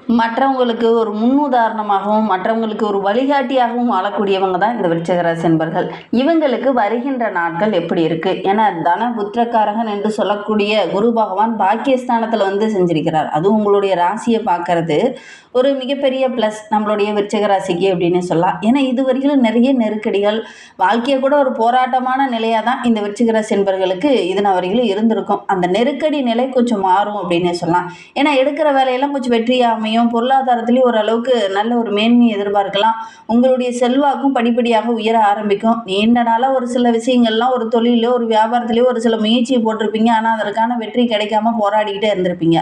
மற்றவங்களுக்கு ஒரு முன்னுதாரணமாகவும் மற்றவங்களுக்கு ஒரு வழிகாட்டியாகவும் வாழக்கூடியவங்க தான் இந்த விருச்சிக ராசி என்பர்கள். இவங்களுக்கு வருகின்ற நாட்கள் எப்படி இருக்கு? ஏன்னா தன புத்திரக்காரகன் என்று சொல்லக்கூடிய குரு பகவான் பாக்கியஸ்தானத்தில் செஞ்சிருக்கிறார். அதுவும் உங்களுடைய ராசியை பார்க்கறது ஒரு மிகப்பெரிய ப்ளஸ் நம்மளுடைய விருச்சிக ராசிக்கு அப்படின்னு சொல்லலாம். ஏன்னா இது வரைக்கும் நிறைய நெருக்கடிகள், வாழ்க்கையை கூட ஒரு போராட்டமான நிலையாக தான் இந்த விருச்சிக ராசி என்பர்களுக்கு இதன வரையிலும் இருந்திருக்கும். அந்த நெருக்கடி நிலை கொஞ்சம் மாறும் அப்படின்னு சொல்லலாம். ஏன்னா எடுக்கிற வேலையெல்லாம் கொஞ்சம் வெற்றியாமையும் பொருளாதாரத்திலையும் ஓரளவுக்கு நல்ல ஒரு மேன்மையை எதிர்பார்க்கலாம். உங்களுடைய செல்வாக்கும் படிப்படியாக உயர ஆரம்பிக்கும். நீண்ட நாளாக ஒரு சில விஷயங்கள்லாம் ஒரு தொழிலோ ஒரு வியாபாரத்திலேயோ ஒரு சில முயற்சியை போட்டிருப்பீங்க. ஆனால் அதற்கான வெற்றி கிடைக்காம போராடிக்கிட்டே இருந்திருப்பீங்க.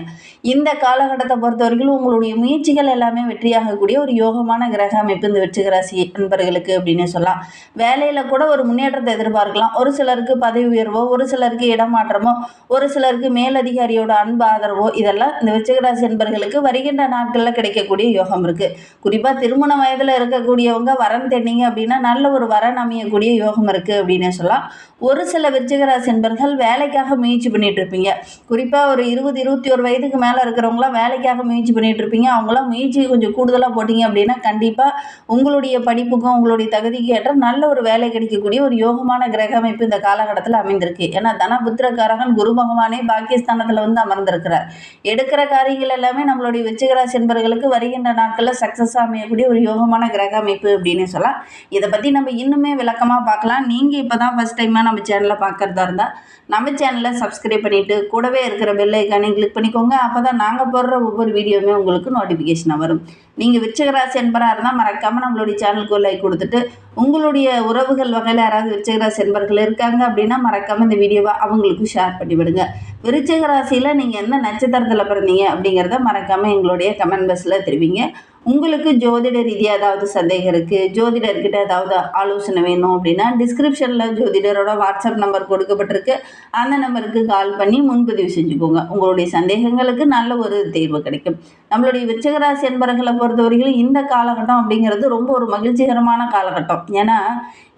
இந்த காலகட்டத்தை பொறுத்த வரைக்கும் உங்களுடைய முயற்சிகள் எல்லாமே வெற்றியாகக்கூடிய ஒரு யோகமான கிரக அமைப்பு இந்த விருச்சிக ராசி நண்பர்களுக்கு அப்படின்னு சொல்லலாம். வேலையில கூட ஒரு முன்னேற்றத்தை எதிர்பார்க்கலாம். ஒரு சிலருக்கு பதவி உயர்வோ, ஒரு சிலருக்கு இடமாற்றமோ, ஒரு சிலருக்கு மேலதிகாரியோட அன்பு ஆதரவோ, இதெல்லாம் இந்த விருச்சிக ராசி நண்பர்களுக்கு வருகின்ற நாட்களில் கிடைக்கக்கூடிய யோகம் இருக்கு. குறிப்பா திருமண வயதுல இருக்கக்கூடியவங்க வரன் தேடிங்க அப்படின்னா நல்ல ஒரு வரன் அமையக்கூடிய யோகம் இருக்கு அப்படின்னு சொல்லலாம். ஒரு சில விருச்சிக ராசி நண்பர்கள் வேலைக்காக முயற்சி பண்ணிட்டு இருப்பீங்க. குறிப்பா ஒரு 20-21 வயதுக்கு மேல இருக்கிறவங்களாம் வேலைக்காக முயற்சி பண்ணிட்டு இருப்பீங்க. அவங்களாம் முயற்சி கொஞ்சம் கூடுதலாக போட்டிங்க அப்படின்னா கண்டிப்பாக உங்களுடைய படிப்புக்கும் உங்களுடைய தகுதிக்கு ஏற்ற நல்ல ஒரு வேலை கிடைக்கக்கூடிய ஒரு யோகமான கிரக அமைப்பு இந்த காலகட்டத்தில் அமைந்திருக்கு. ஏன்னா தனபுத்திரக்காரகன் குரு பகவானே பாக்கியஸ்தானத்தில் அமர்ந்திருக்கிறார். எடுக்கிற காரியங்கள் எல்லாமே நம்மளுடைய விருச்சிக ராசி என்பவர்களுக்கு வருகின்ற நாட்களில் சக்ஸஸ் அமையக்கூடிய ஒரு யோகமான கிரக அமைப்பு அப்படின்னு சொல்லலாம். இதை பற்றி நம்ம இன்னுமே விளக்கமாக பார்க்கலாம். நீங்கள் இப்போ தான் ஃபஸ்ட் டைமாக நம்ம சேனலை பார்க்குறதா இருந்தால் நம்ம சேனலை சப்ஸ்கிரைப் பண்ணிவிட்டு கூடவே இருக்கிற பெல் ஐக்கானை கிளிக் பண்ணிக்கோங்க. அப்போ தான் நாங்கள் போடுற ஒவ்வொரு வீடியோவுமே உங்களுக்கு நோட்டிஃபிகேஷனாக வரும். நீங்கள் விருச்சிக ராசி என்பராக இருந்தால் மறக்காமல் நம்மளுடைய சேனலுக்கு லைக் கொடுத்துட்டு, உங்களுடைய உறவுகள் வகையில் யாராவது விருச்சிக ராசி என்பர்கள் இருக்காங்க அப்படின்னா மறக்காமல் இந்த வீடியோவை அவங்களுக்கு ஷேர் பண்ணி விடுங்க. விருச்சிக ராசியில் நீங்கள் எந்த நட்சத்திரத்தில் பிறந்தீங்க அப்படிங்கிறத மறக்காமல் எங்களுடைய கமெண்ட் பாக்ஸில் தெரிவிங்க. உங்களுக்கு ஜோதிட ரீதியாக ஏதாவது சந்தேகம் இருக்குது, ஜோதிடர்கிட்ட ஏதாவது ஆலோசனை வேணும் அப்படின்னா டிஸ்கிரிப்ஷனில் ஜோதிடரோட வாட்ஸ்அப் நம்பர் கொடுக்கப்பட்டிருக்கு. அந்த நம்பருக்கு கால் பண்ணி முன்பதிவு செஞ்சுக்கோங்க. உங்களுடைய சந்தேகங்களுக்கு நல்ல ஒரு தீர்வு கிடைக்கும். நம்மளுடைய விருச்சிக ராசி என்பவர்களை பொறுத்தவரைக்கும் இந்த காலகட்டம் அப்படிங்கிறது ரொம்ப ஒரு மகிழ்ச்சிகரமான காலகட்டம். ஏன்னா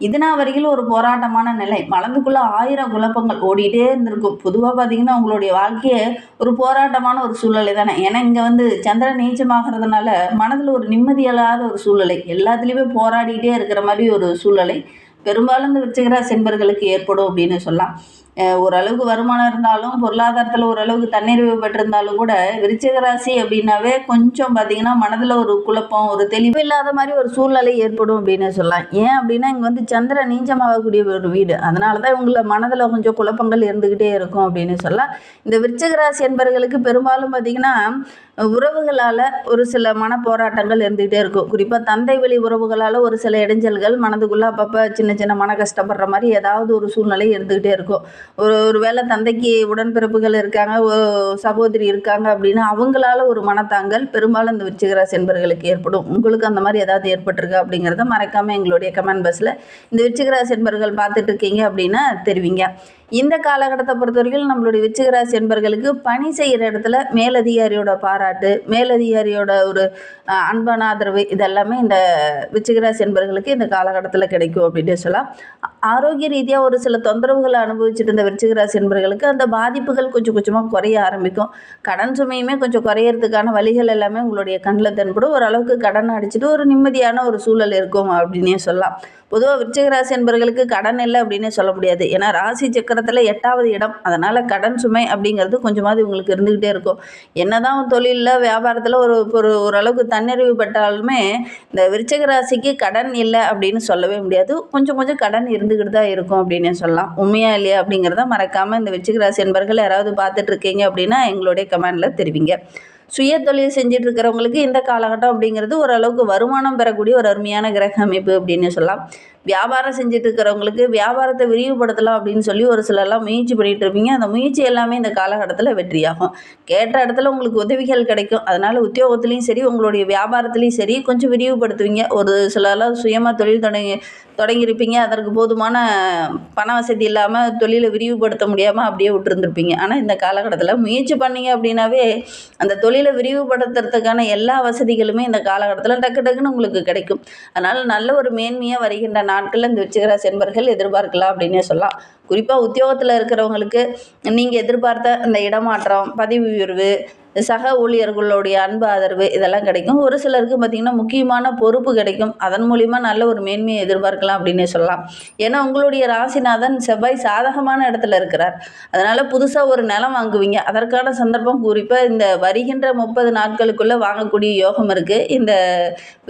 இதுனா வரைக்கும் ஒரு போராட்டமான நிலை, மனதுக்குள்ள 1000 குழப்பங்கள் ஓடிட்டே இருந்திருக்கும். பொதுவாக பார்த்தீங்கன்னா உங்களுடைய வாழ்க்கையை ஒரு போராட்டமான ஒரு சூழ்நிலை தானே. ஏன்னா இங்கே சந்திரன் நீச்சமாகிறதுனால மனதில் ஒரு நிம்மதியில்லாத ஒரு சூழ்நிலை, எல்லாத்துலேயுமே போராடிக்கிட்டே இருக்கிற மாதிரி ஒரு சூழ்நிலை பெரும்பாலும் இந்த விருச்சிக ராசி என்பர்களுக்கு ஏற்படும் அப்படின்னு சொல்லலாம். ஓரளவுக்கு வருமானம் இருந்தாலும் பொருளாதாரத்தில் ஓரளவுக்கு தன்னிறைவு பெற்றிருந்தாலும் கூட விருச்சிக ராசி அப்படின்னாவே கொஞ்சம் பார்த்தீங்கன்னா மனதில் ஒரு குழப்பம், ஒரு தெளிவு இல்லாத மாதிரி ஒரு சூழ்நிலை ஏற்படும் அப்படின்னு சொல்லலாம். ஏன் அப்படின்னா இங்கே சந்திரன் நீச்சமாகக்கூடிய ஒரு வீடு, அதனால தான் இவங்கள மனதில் கொஞ்சம் குழப்பங்கள் இருந்துக்கிட்டே இருக்கும் அப்படின்னு சொல்லலாம். இந்த விருச்சிக ராசி என்பவர்களுக்கு பெரும்பாலும் பார்த்திங்கன்னா உறவுகளால் ஒரு சில மன போராட்டங்கள் இருந்துகிட்டே இருக்கும். குறிப்பாக தந்தை வழி உறவுகளால் ஒரு சில இடைஞ்சல்கள், மனதுக்குள்ளே அப்பப்போ சின்ன சின்ன மன கஷ்டப்படுற மாதிரி ஏதாவது ஒரு சூழ்நிலை இருந்துக்கிட்டே இருக்கும். ஒரு வேளை தந்தைக்கு உடன்பிறப்புகள் இருக்காங்க, சகோதரி இருக்காங்க அப்படின்னா அவங்களால ஒரு மனத்தாங்கல் பெரும்பாலும் இந்த விருச்சிக ராசி என்பர்களுக்கு ஏற்படும். உங்களுக்கு அந்த மாதிரி ஏதாவது ஏற்பட்டிருக்கா அப்படிங்கிறத மறக்காமல் எங்களுடைய கமெண்ட் பாக்ஸில் இந்த விருச்சிக ராசி என்பர்கள் பார்த்துட்டு இருக்கீங்க அப்படின்னா தெரிவிங்க. இந்த காலகட்டத்தை பொறுத்த வரைக்கும் நம்மளுடைய விருச்சிக ராசி என்பர்களுக்கு பணி செய்கிற இடத்துல மேலதிகாரியோட பாராட்டு, மேலதிகாரியோட ஒரு அன்பான ஆதரவு, இதெல்லாமே இந்த விருச்சிக ராசி என்பர்களுக்கு இந்த காலகட்டத்தில் கிடைக்கும் அப்படின்னு சொல்லலாம். ஆரோக்கிய ரீதியாக ஒரு சில தொந்தரவுகளை அனுபவிச்சுட்டு இருந்த விருச்சிக ராசி என்பர்களுக்கு அந்த பாதிப்புகள் கொஞ்சம் கொஞ்சமாக குறைய ஆரம்பிக்கும். கடன் சுமையுமே கொஞ்சம் குறையிறதுக்கான வழிகள் எல்லாமே உங்களுடைய கண்ணில் தென்படும். ஓரளவுக்கு கடன் அடிச்சுட்டு ஒரு நிம்மதியான ஒரு சூழல் இருக்கும் அப்படின்னே சொல்லலாம். பொதுவாக விருச்சிக ராசி என்பர்களுக்கு கடன் இல்லை அப்படின்னே சொல்ல முடியாது. ஏன்னா ராசி சக்கரத்தில் 8வது இடம், அதனால் கடன் சுமை அப்படிங்கிறது கொஞ்சமாவது இவங்களுக்கு இருந்துக்கிட்டே இருக்கும். என்னதான் தொழிலில் வியாபாரத்தில் ஓரளவுக்கு தன்னிறைவு பெற்றாலுமே இந்த விருச்சிக ராசிக்கு கடன் இல்லை அப்படின்னு சொல்லவே முடியாது. கொஞ்சம் கொஞ்சம் கடன் இருந்துக்கிட்டு தான் இருக்கும் அப்படின்னே சொல்லலாம். உண்மையா இல்லையா அப்படிங்கிறத மறக்காமல் இந்த விருச்சிக ராசி என்பர்கள் யாராவது பார்த்துட்டு இருக்கீங்க அப்படின்னா எங்களுடைய கமெண்டில் தெரிவிங்க. சுய தொழில் செஞ்சுட்டு இருக்கிறவங்களுக்கு இந்த காலகட்டம் அப்படிங்கிறது ஓரளவுக்கு வருமானம் பெறக்கூடிய ஒரு அருமையான கிரக அமைப்பு அப்படின்னு சொல்லலாம். வியாபாரம் செஞ்சுட்டு இருக்கிறவங்களுக்கு வியாபாரத்தை விரிவுபடுத்தலாம் அப்படின்னு சொல்லி ஒரு சிலர்லாம் முயற்சி பண்ணிகிட்டு இருப்பீங்க. அந்த முயற்சி எல்லாமே இந்த காலகட்டத்தில் வெற்றியாகும். கேட்ட இடத்துல உங்களுக்கு உதவிகள் கிடைக்கும். அதனால் உத்தியோகத்துலேயும் சரி உங்களுடைய வியாபாரத்துலேயும் சரி கொஞ்சம் விரிவுபடுத்துவீங்க. ஒரு சிலர்லாம் சுயமாக தொழில் தொடங்கியிருப்பீங்க. அதற்கு போதுமான பண வசதி இல்லாமல் தொழிலை விரிவுபடுத்த முடியாமல் அப்படியே விட்டுருந்துருப்பீங்க. ஆனால் இந்த காலகட்டத்தில் முயற்சி பண்ணீங்க அப்படின்னாவே அந்த தொழிலை விரிவுபடுத்துறதுக்கான எல்லா வசதிகளுமே இந்த காலகட்டத்தில் டக்கு டக்குன்னு உங்களுக்கு கிடைக்கும். அதனால் நல்ல ஒரு மேன்மையாக வருகின்ற நாட்களில் இந்த விருச்சிக ராசி என்பர்கள் எதிர்பார்க்கலாம் அப்படின்னே சொல்லலாம். குறிப்பாக உத்தியோகத்தில் இருக்கிறவங்களுக்கு நீங்கள் எதிர்பார்த்த அந்த இடமாற்றம், பதவி உயர்வு, சக ஊழியர்களுடைய அன்பு ஆதரவு இதெல்லாம் கிடைக்கும். ஒரு சிலருக்கு பார்த்திங்கன்னா முக்கியமான பொறுப்பு கிடைக்கும். அதன் மூலிமா நல்ல ஒரு மேன்மையை எதிர்பார்க்கலாம் அப்படின்னே சொல்லலாம். ஏன்னா உங்களுடைய ராசிநாதன் செவ்வாய் சாதகமான இடத்துல இருக்கிறார். அதனால் புதுசாக ஒரு நிலம் வாங்குவீங்க. அதற்கான சந்தர்ப்பம் குறிப்பாக இந்த வருகின்ற 30 நாட்களுக்குள்ளே வாங்கக்கூடிய யோகம் இருக்குது இந்த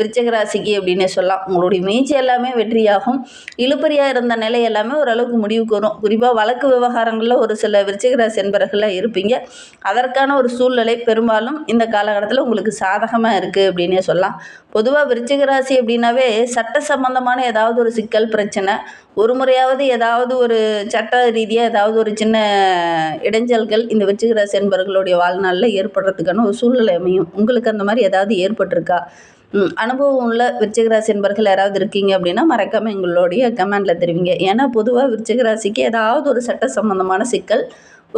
விருச்சிக ராசிக்கு அப்படின்னே சொல்லலாம். உங்களுடைய முயற்சி எல்லாமே வெற்றியாகும். இழுபறியாக இருந்த நிலை எல்லாமே ஓரளவுக்கு முடிவுக்கு வரும். குறிப்பாக வழக்கு விவகாரங்களில் ஒரு சில விருச்சிக ராசி என்பவர்களாக இருப்பீங்க. அதற்கான ஒரு சூழ்நிலை பெரும்பாலும் இந்த காலகட்டத்தில் உங்களுக்கு சாதகமாக இருக்குது அப்படின்னே சொல்லலாம். பொதுவாக விருச்சிக ராசி அப்படின்னாவே சட்ட சம்பந்தமான ஏதாவது ஒரு சிக்கல் பிரச்சனை, ஒரு முறையாவது ஏதாவது ஒரு சட்ட ரீதியாக ஏதாவது ஒரு சின்ன இடைஞ்சல்கள் இந்த விருச்சிக ராசி என்பவர்களுடைய வாழ்நாளில் ஏற்படுறதுக்கான ஒரு சூழ்நிலை அமையும். உங்களுக்கு அந்த மாதிரி ஏதாவது ஏற்பட்டிருக்கா? அனுபவம் உள்ள விருச்சிக ராசி என்பவர்கள் யாராவது இருக்கீங்க அப்படின்னா மறக்காமல் எங்களுடைய கமெண்டில் தெரிவிங்க. ஏன்னா பொதுவாக விருச்சிக ராசிக்கு ஏதாவது ஒரு சட்ட சம்பந்தமான சிக்கல்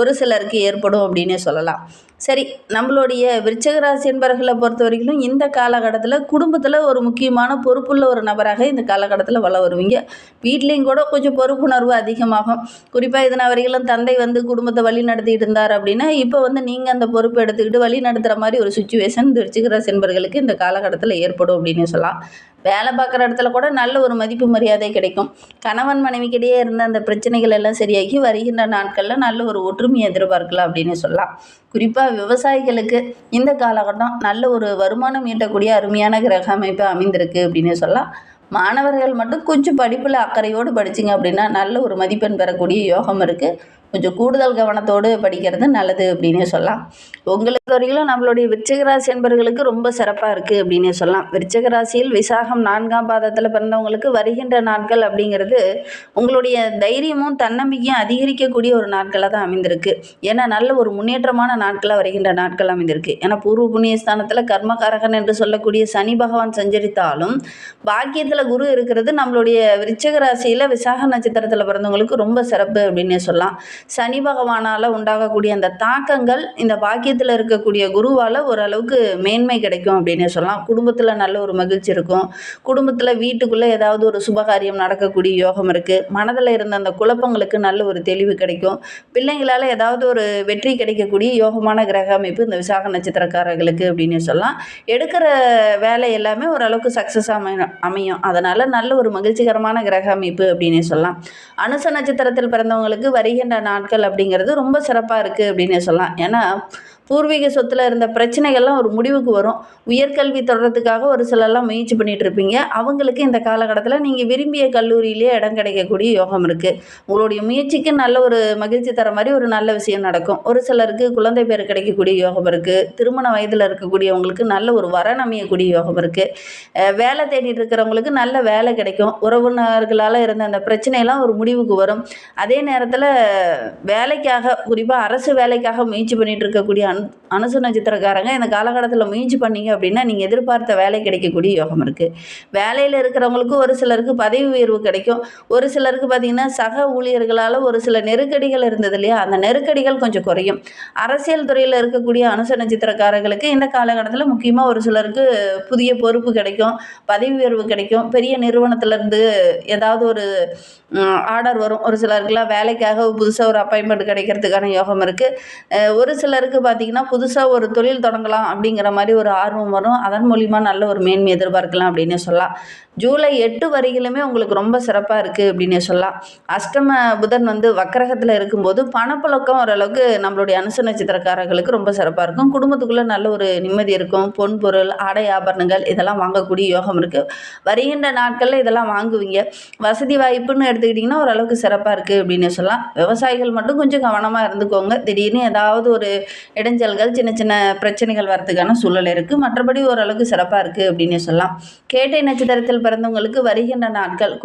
ஒரு சிலருக்கு ஏற்படும் அப்படின்னே சொல்லலாம். சரி, நம்மளுடைய விருச்சிக ராசி என்பவர்களை பொறுத்த வரைக்கும் இந்த காலகட்டத்தில் குடும்பத்தில் ஒரு முக்கியமான பொறுப்புள்ள ஒரு நபராக இந்த காலகட்டத்தில் வள வருவீங்க. வீட்லேயும் கூட கொஞ்சம் பொறுப்புணர்வு அதிகமாகும். குறிப்பாக இதனால் வரைக்கும் தந்தை குடும்பத்தை வழி நடத்திட்டு இருந்தார் அப்படின்னா இப்போ நீங்கள் அந்த பொறுப்பை எடுத்துக்கிட்டு வழி நடத்துகிற மாதிரி ஒரு சுச்சுவேஷன் இந்த விருச்சிக ராசி என்பவர்களுக்கு இந்த காலகட்டத்தில் ஏற்படும் அப்படின்னே சொல்லலாம். வேலை பார்க்குற இடத்துல கூட நல்ல ஒரு மதிப்பு மரியாதை கிடைக்கும். கணவன் மனைவிக்கிடையே இருந்த அந்த பிரச்சனைகள் எல்லாம் சரியாகி வருகின்ற நாட்களில் நல்ல ஒரு ஒற்றுமையை எதிர்பார்க்கலாம் அப்படின்னு சொல்லலாம். குறிப்பாக விவசாயிகளுக்கு இந்த காலகட்டம் நல்ல ஒரு வருமானம் ஈட்டக்கூடிய அருமையான கிரக அமைப்பு அமைந்திருக்கு அப்படின்னு சொல்லலாம். மாணவர்கள் மட்டும் கொஞ்சம் படிப்பில் அக்கறையோடு படிச்சிங்க அப்படின்னா நல்ல ஒரு மதிப்பெண் பெறக்கூடிய யோகம் இருக்குது. கொஞ்சம் கூடுதல் கவனத்தோடு படிக்கிறது நல்லது அப்படின்னே சொல்லலாம். உங்களுக்கு வரையிலும் நம்மளுடைய விருச்சிக ராசி என்பவர்களுக்கு ரொம்ப சிறப்பாக இருக்குது அப்படின்னே சொல்லலாம். விருச்சிக ராசியில் விசாகம் 4ஆம் பாதத்தில் பிறந்தவங்களுக்கு வருகின்ற நாட்கள் அப்படிங்கிறது உங்களுடைய தைரியமும் தன்னம்பிக்கையும் அதிகரிக்கக்கூடிய ஒரு நாட்களாக தான் அமைந்திருக்கு. ஏன்னா நல்ல ஒரு முன்னேற்றமான நாட்களாக வருகின்ற நாட்கள் அமைந்திருக்கு. ஏன்னா பூர்வ புண்ணிய ஸ்தானத்தில் கர்மகாரகன் என்று சொல்லக்கூடிய சனி பகவான் சஞ்சரித்தாலும் பாக்கியத்தில் குரு இருக்கிறது நம்மளுடைய விருச்சிக ராசியில் விசாக நட்சத்திரத்தில் பிறந்தவங்களுக்கு ரொம்ப சிறப்பு அப்படின்னே சொல்லலாம். சனி பகவானால் உண்டாகக்கூடிய அந்த தாக்கங்கள் இந்த பாக்கியத்தில் இருக்கக்கூடிய குருவால் ஓரளவுக்கு மேன்மை கிடைக்கும் அப்படின்னே சொல்லலாம். குடும்பத்தில் நல்ல ஒரு மகிழ்ச்சி இருக்கும். குடும்பத்தில் வீட்டுக்குள்ளே ஏதாவது ஒரு சுபகாரியம் நடக்கக்கூடிய யோகம் இருக்குது. மனதில் இருந்த அந்த குழப்பங்களுக்கு நல்ல ஒரு தெளிவு கிடைக்கும். பிள்ளைங்களால் ஏதாவது ஒரு வெற்றி கிடைக்கக்கூடிய யோகமான கிரக அமைப்பு இந்த விசாக நட்சத்திரக்காரர்களுக்கு அப்படின்னே சொல்லலாம். எடுக்கிற வேலை எல்லாமே ஓரளவுக்கு சக்ஸஸ் அமையும். அதனால் நல்ல ஒரு மகிழ்ச்சிகரமான கிரக அமைப்பு அப்படின்னே சொல்லலாம். அனுச நட்சத்திரத்தில் பிறந்தவங்களுக்கு வருகின்ற நாட்கள் அப்படிங்கிறது ரொம்ப சிறப்பாக இருக்குது அப்படின்னே சொல்லலாம். ஏன்னா பூர்வீக சொத்தில் இருந்த பிரச்சனைகள்லாம் ஒரு முடிவுக்கு வரும். உயர்கல்வி தொடர்றதுக்காக ஒரு சிலர்லாம் முயற்சி பண்ணிகிட்டு இருப்பீங்க. அவங்களுக்கு இந்த காலகட்டத்தில் நீங்கள் விரும்பிய கல்லூரியிலே இடம் கிடைக்கக்கூடிய யோகம் இருக்குது. உங்களுடைய முயற்சிக்கு நல்ல ஒரு மகிழ்ச்சி தர மாதிரி ஒரு நல்ல விஷயம் நடக்கும். ஒரு சிலருக்கு குழந்தை பேர் கிடைக்கக்கூடிய யோகம் இருக்குது. திருமண வயதில் இருக்கக்கூடியவங்களுக்கு நல்ல ஒரு வரன் அமையக்கூடிய யோகம் இருக்குது. வேலை தேடிட்டு இருக்கிறவங்களுக்கு நல்ல வேலை கிடைக்கும். உறவினர்களால் இருந்த அந்த பிரச்சனையெல்லாம் ஒரு முடிவுக்கு வரும். அதே நேரத்தில் வேலைக்காக குறிப்பாக அரசு வேலைக்காக முயற்சி பண்ணிகிட்டு இருக்கக்கூடிய அனுச நட்சத்திரக்காரங்க இந்த காலகட்டத்தில் முயற்சி பண்ணீங்க அப்படின்னா நீங்கள் எதிர்பார்த்த வேலை கிடைக்கக்கூடிய யோகம் இருக்குது. வேலையில் இருக்கிறவங்களுக்கு ஒரு சிலருக்கு பதவி உயர்வு கிடைக்கும். ஒரு சிலருக்கு பார்த்திங்கன்னா சக ஊழியர்களால் ஒரு சில நெருக்கடிகள் இருந்தது இல்லையா, அந்த நெருக்கடிகள் கொஞ்சம் குறையும். அரசியல் துறையில் இருக்கக்கூடிய அனுச நட்சத்திரக்காரர்களுக்கு இந்த காலகட்டத்தில் முக்கியமாக ஒரு சிலருக்கு புதிய பொறுப்பு கிடைக்கும், பதவி உயர்வு கிடைக்கும். பெரிய நிறுவனத்திலேருந்து ஏதாவது ஒரு ஆர்டர் வரும். ஒரு சிலருக்குலாம் வேலைக்காக புதுசாக ஒரு அப்பாயின்மெண்ட் கிடைக்கிறதுக்கான யோகம் இருக்குது. ஒரு சிலருக்கு பார்த்திங்கன்னா புதுசாக ஒரு தொழில் தொடங்கலாம் அப்படிங்கிற மாதிரி ஒரு ஆர்வம் வரும். அதன் மூலிமா நல்ல ஒரு மேன்மை எதிர்பார்க்கலாம் அப்படின்னு சொல்லலாம். ஜூலை 8 வரையிலுமே உங்களுக்கு ரொம்ப சிறப்பாக இருக்குது அப்படின்னு சொல்லலாம். அஷ்டம புதன் வக்கரகத்தில் இருக்கும்போது பணப்புழக்கம் ஓரளவுக்கு நம்மளுடைய அனுச நட்சத்திரக்காரர்களுக்கு ரொம்ப சிறப்பாக இருக்கும். குடும்பத்துக்குள்ளே நல்ல ஒரு நிம்மதி இருக்கும். பொன் பொருள், ஆடை ஆபரணங்கள் இதெல்லாம் வாங்கக்கூடிய யோகம் இருக்குது. வருகின்ற நாட்களில் இதெல்லாம் வாங்குவீங்க. வசதி வாய்ப்புன்னு எடுத்துக்கிட்டிங்கன்னா ஓரளவுக்கு சிறப்பாக இருக்குது அப்படின்னு சொல்லலாம். விவசாயிகள் மட்டும் கொஞ்சம் கவனமாக இருந்துக்கோங்க. திடீர்னு ஏதாவது ஒரு இடைஞ்சல்கள், சின்ன சின்ன பிரச்சனைகள் வரதுக்கான சூழல் இருக்குது. மற்றபடி ஓரளவுக்கு சிறப்பாக இருக்குது அப்படின்னு சொல்லலாம். கேட்டை நட்சத்திரத்தில் பிறந்தவங்களுக்கு வருகின்ற நாட்கள்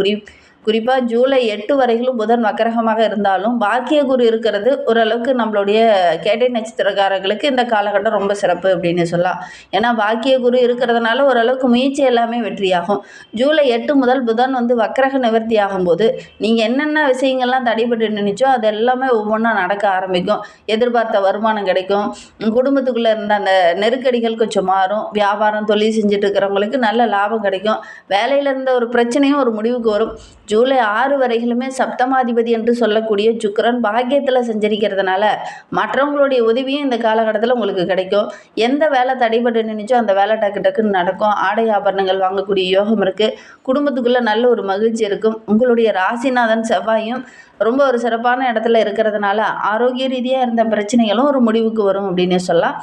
குறிப்பாக ஜூலை 8 வரையிலும் புதன் வக்கரகமாக இருந்தாலும் பாக்கிய குரு இருக்கிறது ஓரளவுக்கு நம்மளுடைய கேட்டை நட்சத்திரக்காரர்களுக்கு இந்த காலகட்டம் ரொம்ப சிறப்பு அப்படின்னு சொல்லலாம். ஏன்னா பாக்கிய குரு இருக்கிறதுனால ஓரளவுக்கு முயற்சி எல்லாமே வெற்றியாகும். ஜூலை 8 முதல் புதன் வக்கரக நிவர்த்தி ஆகும்போது நீங்கள் என்னென்ன விஷயங்கள்லாம் தடைபட்டு நினைச்சோ அது எல்லாமே ஒவ்வொன்றா நடக்க ஆரம்பிக்கும். எதிர்பார்த்த வருமானம் கிடைக்கும். குடும்பத்துக்குள்ளே இருந்த அந்த நெருக்கடிகள் கொஞ்சம் மாறும். வியாபாரம் தொழில் செஞ்சுட்டு இருக்கிறவங்களுக்கு நல்ல லாபம் கிடைக்கும். வேலையில் இருந்த ஒரு பிரச்சனையும் ஒரு முடிவுக்கு வரும். ஜூலை 6 வரையிலுமே சப்தமாதிபதி என்று சொல்லக்கூடிய சுக்கிரன் பாக்கியத்தில் சஞ்சரிக்கிறதுனால மற்றவங்களுடைய உதவியும் இந்த காலகட்டத்தில் உங்களுக்கு கிடைக்கும். எந்த வேலை தடைபட்டு நினைச்சோ அந்த வேலை டக்கு டக்குன்னு நடக்கும். ஆடை ஆபரணங்கள் வாங்கக்கூடிய யோகம் இருக்குது. குடும்பத்துக்குள்ளே நல்ல ஒரு மகிழ்ச்சி இருக்கும். உங்களுடைய ராசிநாதன் செவ்வாயும் ரொம்ப ஒரு சிறப்பான இடத்துல இருக்கிறதுனால ஆரோக்கிய ரீதியாக இருந்த பிரச்சனைகளும் ஒரு முடிவுக்கு வரும் அப்படின்னே சொல்லலாம்.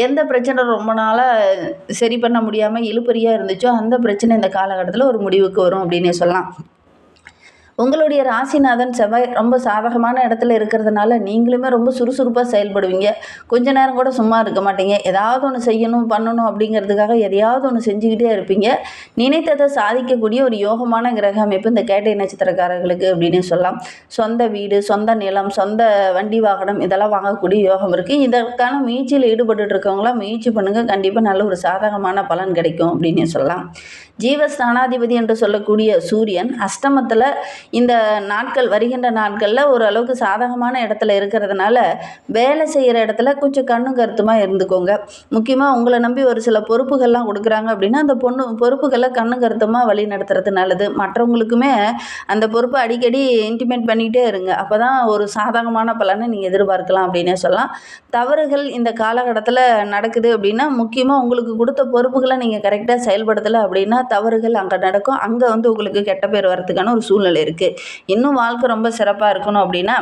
எந்த பிரச்சனை ரொம்ப நாளாக சரி பண்ண முடியாமல் இழுபறியாக இருந்துச்சோ அந்த பிரச்சனை இந்த காலகட்டத்தில் ஒரு முடிவுக்கு வரும் அப்படின்னே சொல்லலாம். உங்களுடைய ராசிநாதன் செவ்வாய் ரொம்ப சாதகமான இடத்துல இருக்கிறதுனால நீங்களுமே ரொம்ப சுறுசுறுப்பாக செயல்படுவீங்க. கொஞ்ச நேரம் கூட சும்மா இருக்க மாட்டீங்க. ஏதாவது ஒன்று செய்யணும் பண்ணணும் அப்படிங்கிறதுக்காக எதையாவது ஒன்று செஞ்சுக்கிட்டே இருப்பீங்க. நினைத்ததை சாதிக்கக்கூடிய ஒரு யோகமான கிரக அமைப்பு இந்த கேட்டை நட்சத்திரக்காரர்களுக்கு அப்படின்னே சொல்லலாம். சொந்த வீடு, சொந்த நிலம், சொந்த வண்டி வாகனம் இதெல்லாம் வாங்கக்கூடிய யோகம் இருக்குது. இதற்கான முயற்சியில் ஈடுபட்டு இருக்கவங்களாம் முயற்சி பண்ணுங்கள். கண்டிப்பாக நல்ல ஒரு சாதகமான பலன் கிடைக்கும் அப்படின்னே சொல்லலாம். ஜீவஸ்தானாதிபதி என்று சொல்லக்கூடிய சூரியன் அஷ்டமத்தில் இந்த நாட்கள் வருகின்ற நாட்களில் ஓரளவுக்கு சாதகமான இடத்துல இருக்கிறதுனால வேலை செய்கிற இடத்துல கொஞ்சம் கண்ணும் கருத்துமாக இருந்துக்கோங்க. முக்கியமாக உங்களை நம்பி ஒரு சில பொறுப்புகள்லாம் கொடுக்குறாங்க அப்படின்னா அந்த பொறுப்புகளை கண்ணும் கருத்துமாக வழி நடத்துறது நல்லது. மற்றவங்களுக்குமே அந்த பொறுப்பை அடிக்கடி இன்டிமேட் பண்ணிகிட்டே இருங்க. அப்போ தான் ஒரு சாதகமான பலனை நீங்கள் எதிர்பார்க்கலாம் அப்படின்னே சொல்லலாம். தவறுகள் இந்த காலகட்டத்தில் நடக்குது அப்படின்னா முக்கியமாக உங்களுக்கு கொடுத்த பொறுப்புகளை நீங்கள் கரெக்டாக செயல்படுத்தலை அப்படின்னா தவறுகள் அங்கே நடக்கும். அங்கே உங்களுக்கு கெட்ட பேர் வரதுக்கான ஒரு சூழ்நிலை இருக்குது. இன்னும் வாழ்க்கை ரொம்ப சிறப்பாக இருக்கணும் அப்படின்னா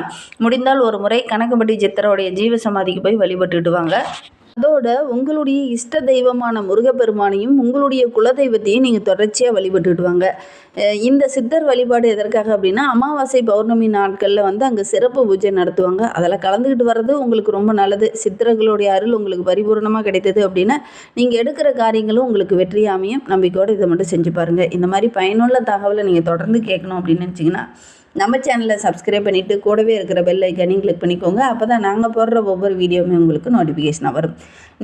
முடிந்தால் ஒரு முறை கணக்கம்பட்டி சித்தரோடைய ஜீவசமாதிக்கு போய் வழிபட்டுட்டு வாங்க. அதோட உங்களுடைய இஷ்ட தெய்வமான முருகப்பெருமானையும் உங்களுடைய குலதெய்வத்தையும் நீங்கள் தொடர்ச்சியாக வழிபட்டுட்டு வாங்க. இந்த சித்தர் வழிபாடு எதற்காக அப்படின்னா அமாவாசை பௌர்ணமி நாட்களில் அங்கே சிறப்பு பூஜை நடத்துவாங்க. அதில் கலந்துக்கிட்டு வர்றது உங்களுக்கு ரொம்ப நல்லது. சித்தர்களுடைய அருள் உங்களுக்கு பரிபூர்ணமாக கிடைத்தது அப்படின்னா நீங்கள் எடுக்கிற காரியங்களும் உங்களுக்கு வெற்றியாக அமையும். நம்பிக்கையோடு இதை மட்டும் செஞ்சு பாருங்கள். இந்த மாதிரி பயனுள்ள தகவலை நீங்கள் தொடர்ந்து கேட்கணும் அப்படின்னு நினச்சிங்கன்னா நம்ம சேனலை சப்ஸ்கிரைப் பண்ணிவிட்டு கூடவே இருக்கிற பெல் ஐக்கானையும் கிளிக் பண்ணிக்கோங்க. அப்போ தான் நாங்கள் போடுற ஒவ்வொரு வீடியோவுமே உங்களுக்கு நோட்டிஃபிகேஷனாக வரும்.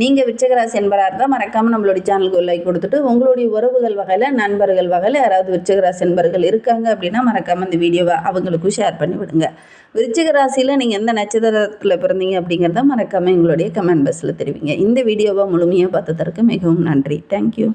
நீங்கள் விருச்சிகராசி என்பராக இருந்தால் மறக்காமல் நம்மளுடைய சேனலுக்கு ஒரு லைக் கொடுத்துட்டு உங்களுடைய உறவுகள் வகையில் நண்பர்கள் வகையில் யாராவது விருச்சிகராசி என்பர்கள் இருக்காங்க அப்படின்னா மறக்காமல் இந்த வீடியோவை அவங்களுக்கும் ஷேர் பண்ணி விடுங்க. விருச்சிகராசியில் நீங்கள் எந்த நட்சத்திரத்தில் பிறந்தீங்க அப்படிங்கிறத மறக்காமல் எங்களுடைய கமெண்ட் பாக்ஸில் தெரிவிங்க. இந்த வீடியோவை முழுமையாக பார்த்ததற்கு மிகவும் நன்றி. தேங்க்யூ.